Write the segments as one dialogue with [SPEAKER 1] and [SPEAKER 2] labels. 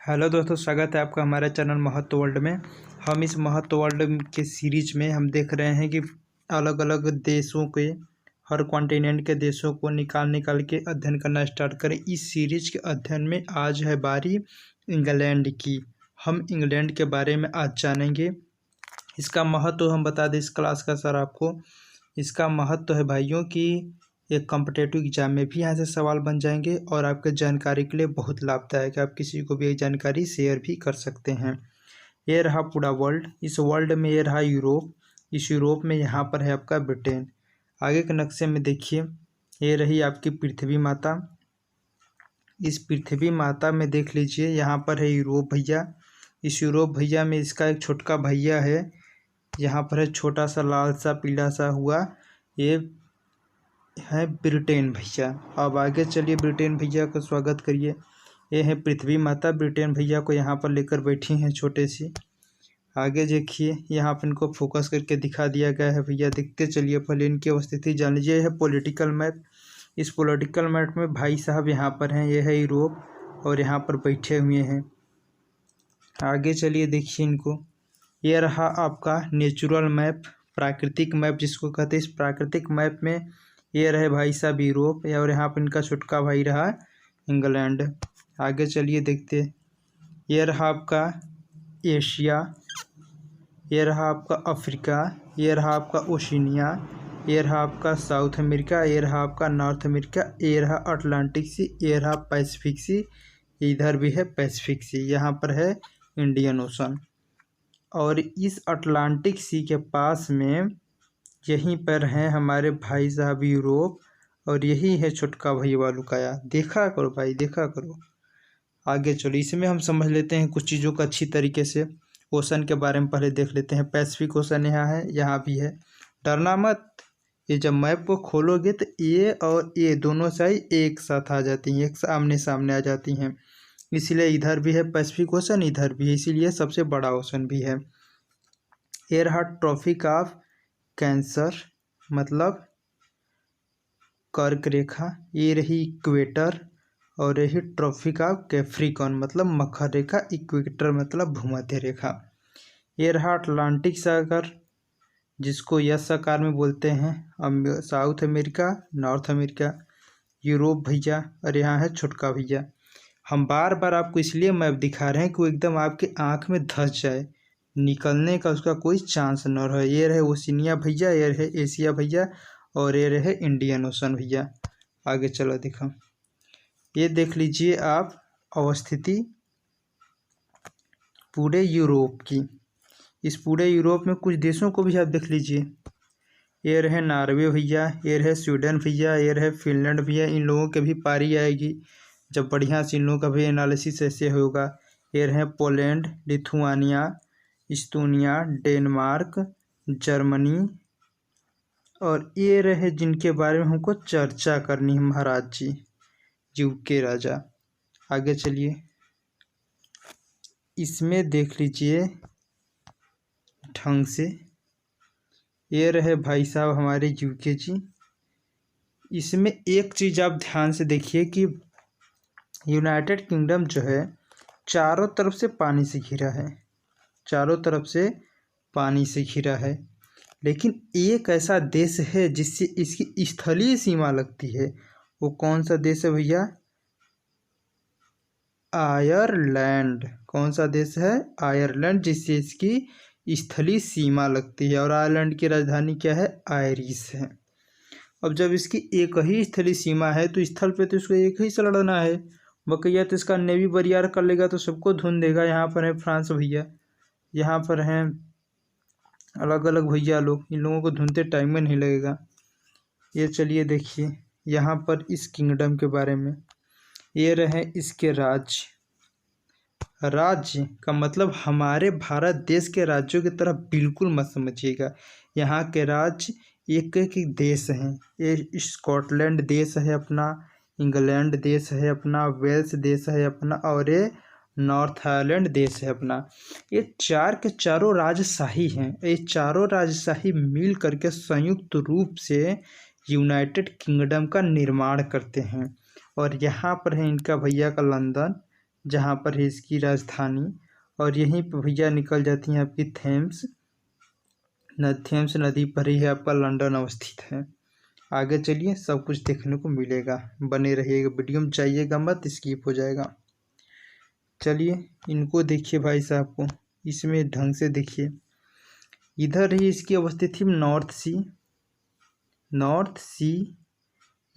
[SPEAKER 1] Hello दोस्तों, स्वागत है आपका हमारे चैनल महत्व वर्ल्ड में। हम इस महत्व वर्ल्ड के सीरीज में हम देख रहे हैं कि अलग अलग देशों के, हर कॉन्टिनेंट के देशों को निकाल के अध्ययन करना स्टार्ट करें। इस सीरीज के अध्ययन में आज है बारी इंग्लैंड की। हम इंग्लैंड के बारे में आज जानेंगे। इसका महत्व हम बता दें इस क्लास का सर आपको। इसका महत्व है भाइयों कि एक कॉम्पिटेटिव एग्जाम में भी यहाँ से सवाल बन जाएंगे और आपके जानकारी के लिए बहुत लाभदायक है। आप किसी को भी ये जानकारी शेयर भी कर सकते हैं। ये रहा पूरा वर्ल्ड। इस वर्ल्ड में ये रहा यूरोप। इस यूरोप में यहाँ पर है आपका ब्रिटेन। आगे के नक्शे में देखिए, ये रही आपकी पृथ्वी माता। इस पृथ्वी माता में देख लीजिए, यहाँ पर है यूरोप भैया। इस यूरोप भैया में इसका एक छोटका भैया है, यहाँ पर है छोटा सा लाल सा पीला सा हुआ, ये है ब्रिटेन भैया। अब आगे चलिए, ब्रिटेन भैया का स्वागत करिए। ये है पृथ्वी माता, ब्रिटेन भैया को यहाँ पर लेकर बैठी हैं छोटे सी। आगे देखिए, यहाँ पर इनको फोकस करके दिखा दिया गया है भैया, देखते चलिए। पहले इनकी अवस्थिति जान लीजिए। यह है पॉलिटिकल मैप। इस पॉलिटिकल मैप में भाई साहब यहाँ पर हैं, ये है यूरोप और यहाँ पर बैठे हुए हैं। आगे चलिए देखिए इनको। ये रहा आपका नेचुरल मैप, प्राकृतिक मैप जिसको कहते हैं। इस प्राकृतिक मैप में ये रहे भाई साहब यूरोप और यहाँ पर इनका छुटका भाई रहा इंग्लैंड। आगे चलिए देखते। ये रहा आपका एशिया, ये रहा आपका अफ्रीका, ये रहा आपका ओशिनिया, ये रहा आपका साउथ अमेरिका, ये रहा आपका नॉर्थ अमेरिका, ये रहा अटलांटिक सी, ये रहा पैसिफिक सी, इधर भी है पैसिफिक सी, यहाँ पर है इंडियन ओशन। और इस अटलांटिक सी के पास में यहीं पर हैं हमारे भाई साहब यूरोप और यही है छुटका भाई वालुकाया। देखा करो भाई, देखा करो। आगे चलो, इसमें हम समझ लेते हैं कुछ चीज़ों को अच्छी तरीके से। ओशन के बारे में पहले देख लेते हैं। पैसिफिक ओशन यहाँ है, यहाँ भी है। डरना मत, ये जब मैप को खोलोगे तो ये और ये दोनों साइड एक साथ आ जाती हैं, एक आमने सामने आ जाती हैं। इसीलिए इधर भी है पैसिफिक ओशन, इधर भी है, इसीलिए सबसे बड़ा ओशन भी है। ये रहा ट्रॉपिक ऑफ कैंसर मतलब कर्क रेखा, ये रही इक्वेटर और यही ट्रॉपिक ऑफ कैप्रिकॉर्न मतलब मकर रेखा, इक्वेटर मतलब भूमध्य रेखा। ये रहा अटलांटिक सागर जिसको यस आकार में बोलते हैं। South America, north America, Europe भैया और यहाँ है छुटका भैया। हम बार बार आपको इसलिए मैप दिखा रहे हैं कि वो एकदम आपके आँख में धंस जाए, निकलने का उसका कोई चांस न रहे। ये रहे ओशिनिया भैया, ये रहे एशिया भैया और ये रहे इंडियन ओशन भैया। आगे चलो देखो, ये देख लीजिए आप अवस्थिति पूरे यूरोप की। इस पूरे यूरोप में कुछ देशों को भी आप देख लीजिए। ये रहे नॉर्वे भैया, ये रहे स्वीडन भैया, ये रहे फिनलैंड भैया। इन लोगों के भी पारी आएगी जब बढ़िया से इन लोगों का भी एनालिसिस ऐसे होगा। ये रहे पोलैंड, लिथुआनिया, इस्तोनिया, डेनमार्क, जर्मनी और ये रहे जिनके बारे में हमको चर्चा करनी है, महाराज जी, यूके राजा। आगे चलिए, इसमें देख लीजिए ढंग से। ये रहे भाई साहब हमारे यूके जी। इसमें एक चीज़ आप ध्यान से देखिए कि यूनाइटेड किंगडम जो है चारों तरफ से पानी से घिरा है, चारों तरफ से पानी से घिरा है। लेकिन एक ऐसा देश है जिससे इसकी स्थलीय सीमा लगती है। वो कौन सा देश है भैया? आयरलैंड। कौन सा देश है? आयरलैंड, जिससे इसकी स्थलीय सीमा लगती है। और आयरलैंड की राजधानी क्या है? आयरिश है। अब जब इसकी एक ही स्थलीय सीमा है तो स्थल पे तो इसको एक ही से लड़ना है। बकैया तो इसका नेवी बरियार कर लेगा तो सबको धुन देगा। यहाँ पर है फ्रांस भैया, यहाँ पर हैं अलग अलग भैया लोग, इन लोगों को ढूंढते टाइम में नहीं लगेगा। ये चलिए देखिए यहाँ पर इस किंगडम के बारे में। ये रहे इसके राज्य। राज्य का मतलब हमारे भारत देश के राज्यों की तरह बिल्कुल मत समझिएगा। यहाँ के राज्य एक एक देश हैं। ये स्कॉटलैंड देश है अपना, इंग्लैंड देश है अपना, वेल्स देश है अपना और ये नॉर्थ आयरलैंड देश है अपना। ये चार के चारों राजशाही हैं। ये चारों राजशाही मिल करके संयुक्त रूप से यूनाइटेड किंगडम का निर्माण करते हैं। और यहाँ पर है इनका भैया का लंदन, जहाँ पर है इसकी राजधानी। और यहीं पर भैया निकल जाती हैं आपकी थेम्स नदी पर ही है आपका लंदन अवस्थित है। आगे चलिए, सब कुछ देखने को मिलेगा, बने रहिएगा, वीडियो में जाइएगा मत, स्किप हो जाएगा। चलिए इनको देखिए भाई साहब को, इसमें ढंग से देखिए। इधर ही इसकी अवस्थित थी नॉर्थ सी,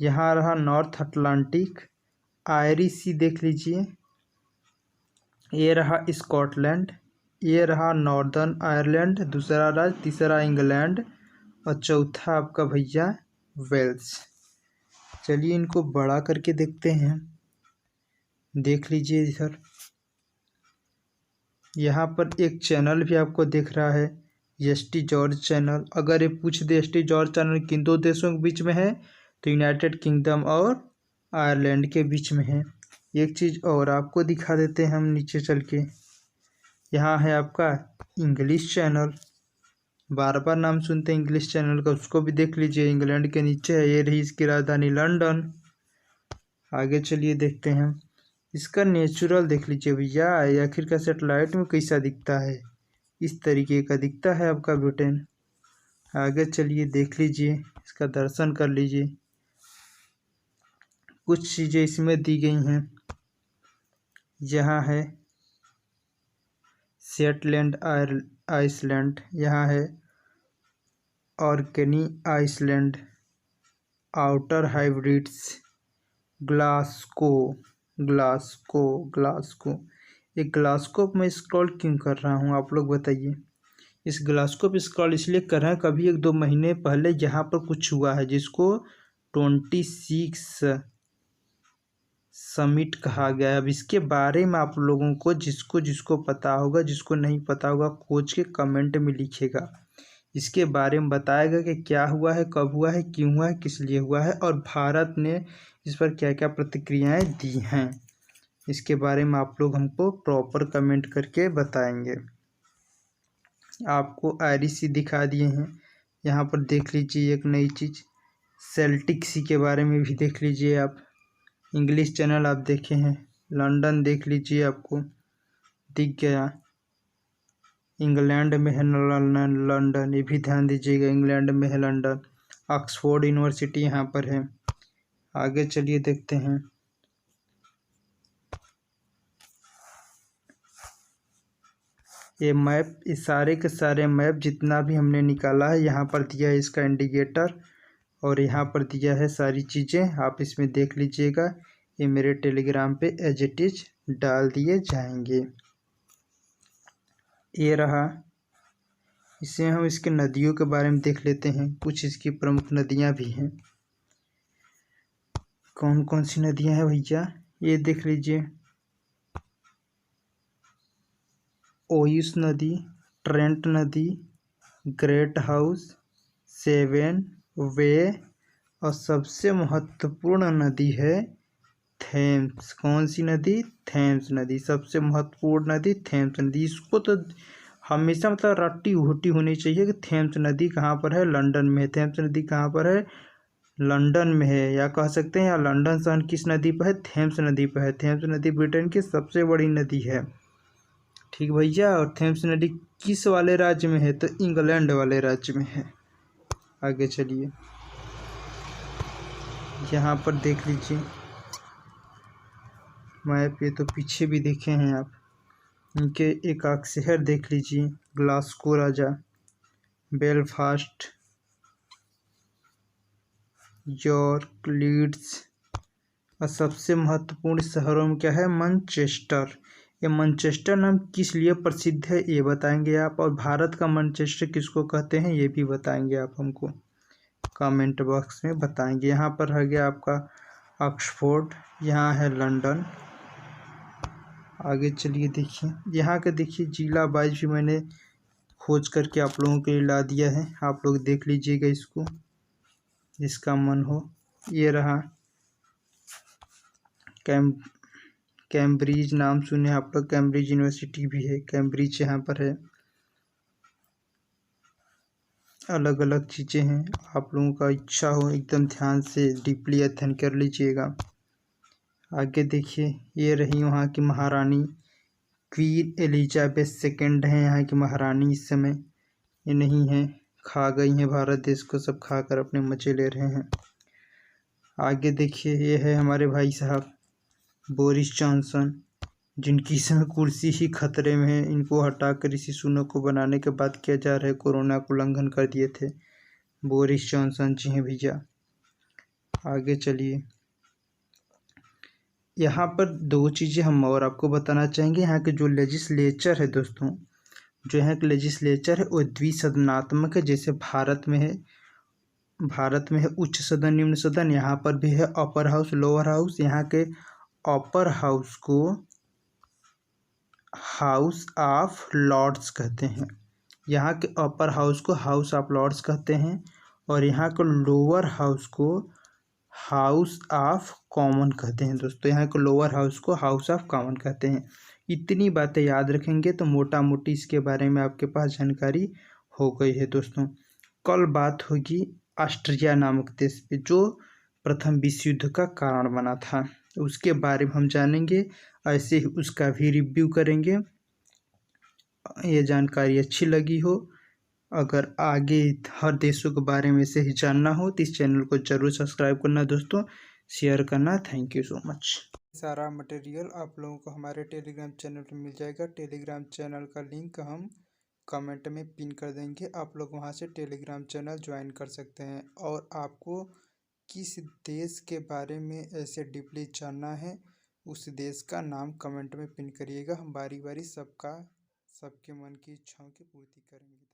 [SPEAKER 1] यहाँ रहा नॉर्थ अटलांटिक। आयरिश सी देख लीजिए, ये रहा स्कॉटलैंड, ये रहा नॉर्दर्न आयरलैंड दूसरा राज्य, तीसरा इंग्लैंड और चौथा आपका भैया वेल्स। चलिए इनको बड़ा करके देखते हैं, देख लीजिए इधर। यहाँ पर एक चैनल भी आपको दिख रहा है, एस.टी. George channel. अगर ये पूछ दे एस.टी. जॉर्ज चैनल किन दो देशों के बीच में है, तो यूनाइटेड किंगडम और आयरलैंड के बीच में है। एक चीज़ और आपको दिखा देते हैं हम नीचे चल के। यहाँ है आपका इंग्लिश चैनल, बार बार नाम सुनते हैं इंग्लिश चैनल का, उसको भी देख लीजिए। इंग्लैंड के नीचे है, ये रही इसकी राजधानी लंदन। आगे चलिए देखते हैं, इसका नेचुरल देख लीजिए भैया, आखिर का सेटेलाइट में कैसा दिखता है, इस तरीके का दिखता है आपका ब्रिटेन। आगे चलिए देख लीजिए, इसका दर्शन कर लीजिए। कुछ चीज़ें इसमें दी गई हैं, यहाँ है शेटलैंड आइसलैंड, यहाँ है Orkney island, outer Hebrides, Glasgow. ये ग्लासगो मैं स्क्रॉल क्यों कर रहा हूँ आप लोग बताइए। इस ग्लासगो पे स्क्रॉल इसलिए कर रहे हैं, कभी 1-2 महीने पहले यहाँ पर कुछ हुआ है जिसको 26 समिट कहा गया है। अब इसके बारे में आप लोगों को जिसको पता होगा, जिसको नहीं पता होगा, खोज के कमेंट में लिखेगा। इसके बारे में बताएगा कि क्या हुआ है, कब हुआ है, क्यों हुआ है, किस लिए हुआ है और भारत ने इस पर क्या क्या प्रतिक्रियाएं दी हैं। इसके बारे में आप लोग हमको प्रॉपर कमेंट करके बताएंगे। आपको आयरिश सी दिखा दिए हैं, यहाँ पर देख लीजिए एक नई चीज़, सेल्टिक सी के बारे में भी देख लीजिए आप। इंग्लिश चैनल आप देखे हैं, लंदन देख लीजिए, आपको दिख गया। इंग्लैंड में है लंदन, ये भी ध्यान दीजिएगा, इंग्लैंड में है लंदन। ऑक्सफोर्ड यूनिवर्सिटी यहाँ पर है। आगे चलिए देखते हैं, ये मैप, ये सारे के सारे मैप जितना भी हमने निकाला है यहाँ पर दिया है इसका इंडिकेटर, और यहाँ पर दिया है सारी चीज़ें, आप इसमें देख लीजिएगा। ये मेरे टेलीग्राम पे एज इट इज डाल दिए जाएंगे। ये रहा, इसे हम इसके नदियों के बारे में देख लेते हैं। कुछ इसकी प्रमुख नदियाँ भी हैं। कौन कौन सी नदियाँ हैं भैया, ये देख लीजिए। ओइस नदी, ट्रेंट नदी, ग्रेट हाउस, सेवन वे और सबसे महत्वपूर्ण नदी है थेम्स। कौन सी नदी, थेम्स नदी, सबसे महत्वपूर्ण नदी थेम्स नदी। इसको तो हमेशा मतलब रट्टी घुटी होनी चाहिए कि थेम्स नदी कहाँ पर है, लंदन में है। थेम्स नदी कहाँ पर है, लंदन में है, या कह सकते हैं या लंदन शहर किस नदी पर है, थेम्स नदी पर है। थेम्स नदी ब्रिटेन की सबसे बड़ी नदी है, ठीक भैया। और थेम्स नदी किस वाले राज्य में है, तो इंग्लैंड वाले राज्य में है। आगे चलिए, यहाँ पर देख लीजिए मैप, ये तो पीछे भी देखे हैं आप। इनके एक शहर देख लीजिए, ग्लासगो राजा, बेलफास्ट, यॉर्क, लीड्स और सबसे महत्वपूर्ण शहरों में क्या है, मैनचेस्टर। ये मैनचेस्टर नाम किस लिए प्रसिद्ध है ये बताएंगे आप, और भारत का मैनचेस्टर किसको कहते हैं ये भी बताएंगे आप हमको कमेंट बॉक्स में बताएंगे। यहाँ पर है गया आपका ऑक्सफोर्ड, यहाँ है लंदन। आगे चलिए देखिए, यहाँ के देखिए जिला वाइज भी मैंने खोज करके आप लोगों के लिए ला दिया है, आप लोग देख लीजिएगा इसको जिसका मन हो। ये रहा कैम्ब्रिज, नाम सुने आप लोग, कैम्ब्रिज यूनिवर्सिटी भी है, कैम्ब्रिज यहाँ पर है। अलग अलग चीज़ें हैं, आप लोगों का इच्छा हो एकदम ध्यान से डीपली अध्ययन कर लीजिएगा। आगे देखिए, ये रही वहाँ की महारानी क्वीन एलिजाबेथ सेकेंड है यहाँ की महारानी। इस समय ये नहीं है, खा गई हैं भारत देश को, सब खाकर अपने मजे ले रहे हैं। आगे देखिए, ये है हमारे भाई साहब बोरिस जॉनसन, जिनकी इस समय कुर्सी ही खतरे में है। इनको हटाकर ऋषि सुनक को बनाने के बाद किया जा रहा है, कोरोना को उल्लंघन कर दिए थे बोरिस जॉनसन जी हैं भैया। आगे चलिए, यहाँ पर दो चीज़ें हम और आपको बताना चाहेंगे। यहाँ के जो लेजिस्लेचर है दोस्तों, जो यहाँ के लेजिस्लेचर है वो द्विसदनात्मक है। जैसे भारत में है उच्च सदन निम्न सदन, यहाँ पर भी है अपर हाउस लोअर हाउस। यहाँ के अपर हाउस को हाउस ऑफ लॉर्ड्स कहते हैं, यहाँ के अपर हाउस को हाउस ऑफ लॉर्ड्स कहते हैं, और यहाँ के लोअर हाउस को हाउस ऑफ कॉमन कहते हैं दोस्तों। यहाँ के लोअर हाउस को हाउस ऑफ कॉमन कहते हैं। इतनी बातें याद रखेंगे तो मोटा मोटी इसके बारे में आपके पास जानकारी हो गई है दोस्तों। कल बात होगी ऑस्ट्रिया नामक देश पे, जो प्रथम विश्व युद्ध का कारण बना था, उसके बारे में हम जानेंगे। ऐसे ही उसका भी रिव्यू करेंगे। ये जानकारी अच्छी लगी हो, अगर आगे हर देशों के बारे में से ही जानना हो तो इस चैनल को जरूर सब्सक्राइब करना दोस्तों, शेयर करना। Thank you so much. सारा मटेरियल आप लोगों को हमारे टेलीग्राम चैनल पर मिल जाएगा। टेलीग्राम चैनल का लिंक हम कमेंट में पिन कर देंगे, आप लोग वहां से टेलीग्राम चैनल ज्वाइन कर सकते हैं। और आपको किस देश के बारे में ऐसे डीपली जानना है, उस देश का नाम कमेंट में पिन करिएगा। हम बारी बारी सबके मन की इच्छाओं की पूर्ति करेंगे।